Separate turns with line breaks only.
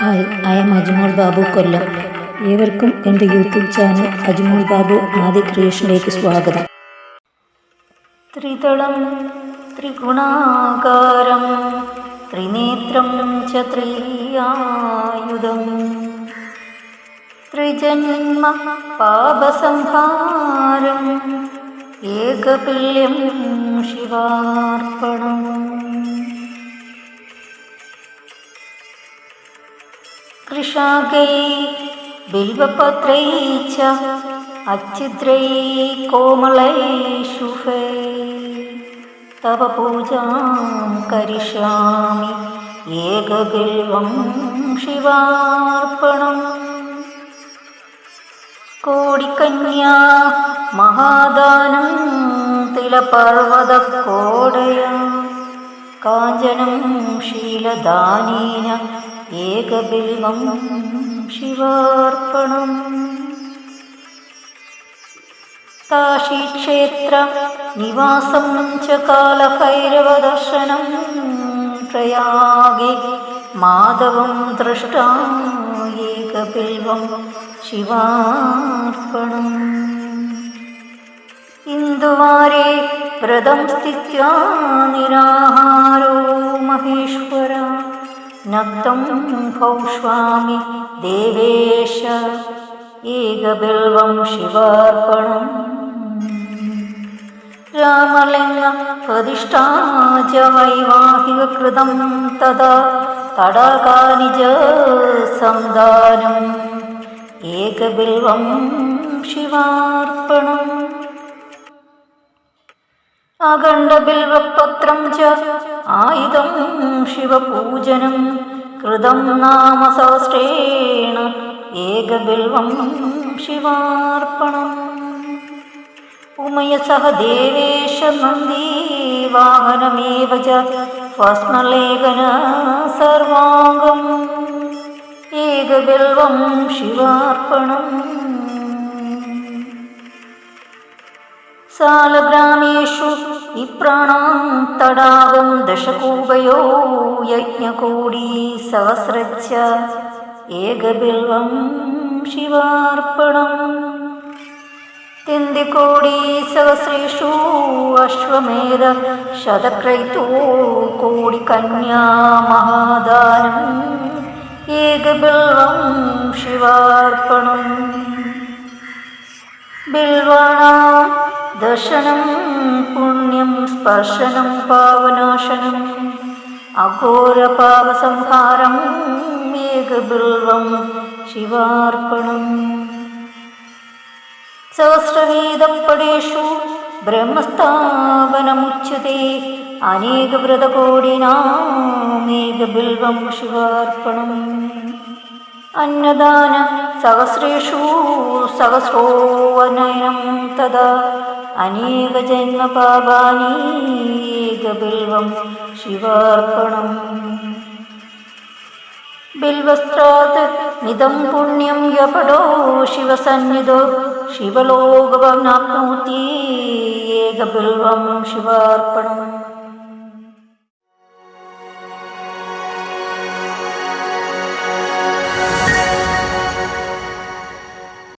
Hi, I M അജ്മോൾ Babu കൊല്ലം. ഏവർക്കും എൻ്റെ YouTube channel അജ്മോൾ Babu ആദി ക്രിയേഷനിലേക്ക് സ്വാഗതം. ത്രിതളം ത്രിഗുണാകാരം ത്രിനേത്രം ച ത്രിയായുധം ത്രിജന്മ പാപസംഹാരം ഏകപില്യം ശിവാർപ്പണം. കൃഷാകൈ ബിൽവപത്രൈ ച അച്ഛിദ്രൈ കോമളൈ ശുഭൈ തവ പൂജാം കരിഷ്യാമി ഏകബിൽവം ശിവാർപ്പണം. കോടികന്യാ മഹാദാനം തിലപർവ്വതക്കോടയ കാഞ്ചനം ശീലദാനീന ഏകബിൽവം ശിവാർപ്പണം. കാശീക്ഷേത്ര നിവാസം ച കാലഭൈരവദർശനം പ്രയാഗേ മാധവം ദൃഷ്ടാ ഏകബിൽവം ശിവാർപ്പണം. ഇന്ദുവാരേ വ്രതം സ്ഥിത്വാ നിരാഹാരോ മഹേശ്വര നക്തം ഭൗഷ്വാമി ദേവേശ ഏകബിൽവം ശിവാർപ്പണം. രാമലിംഗ പ്രതിഷ്ഠാ ച വൈവാഹികകൃതം തഥാ തടാകാനി ച സന്ധാനം ഏകബിൽവം ശിവാർപ്പണം. അഖണ്ഡബിൽവപത്രം ച ആയുധം ശിവപൂജനം കൃതം നാമ സഹസ്രേണ ഏകബിൽവം ശിവാർപ്പണം. ഉമയ സഹ ദേവേശ നന്ദീ വാഹനമേവ ച ഭസ്മലേഖന സർവാംഗം ഏകബിൽവം ശിവാർപ്പണം. സാലഗ്രാമേഷു വിപ്രാണാം തടാകം ദശകൂപയോ യജ്ഞകോടി സഹസ്രച്ച ഏകബിൽവം ശിവാർപ്പണം. തിന്ദികോടി സഹസ്രേഷു അശ്വമേധ ശതക്രൈതോ കോടികന്യാ മഹാദാനം ഏകബിൽവം ശിവാർപ്പണം. ബിൽവാണാം ദർശനം പുണ്യം സ്പർശനം പാവനാശനം അഘോരപാപസംഹാരം ഏകബിൽവം ശിവാർപ്പണം. സഹസ്രവേദപടേഷു ബ്രഹ്മസ്ഥാപനമുച്യത്തെ അനേകവ്രതകോടിനാം ഏകബിൽവം ശിവാർപ്പണം. അന്നദാന സഹസ്രേഷു സഹസ്രോവനയനം തഥാ അനേകജന്മപാപാനി ഏകബിൽവം ശിവാർപ്പണം. ബിൽവസ്ത്രാത് നിദം പുണ്യം യപടോ ശിവസന്നിധോ ശിവലോകവനാപ്നോതി ഏകബിൽവം ശിവാർപ്പണം.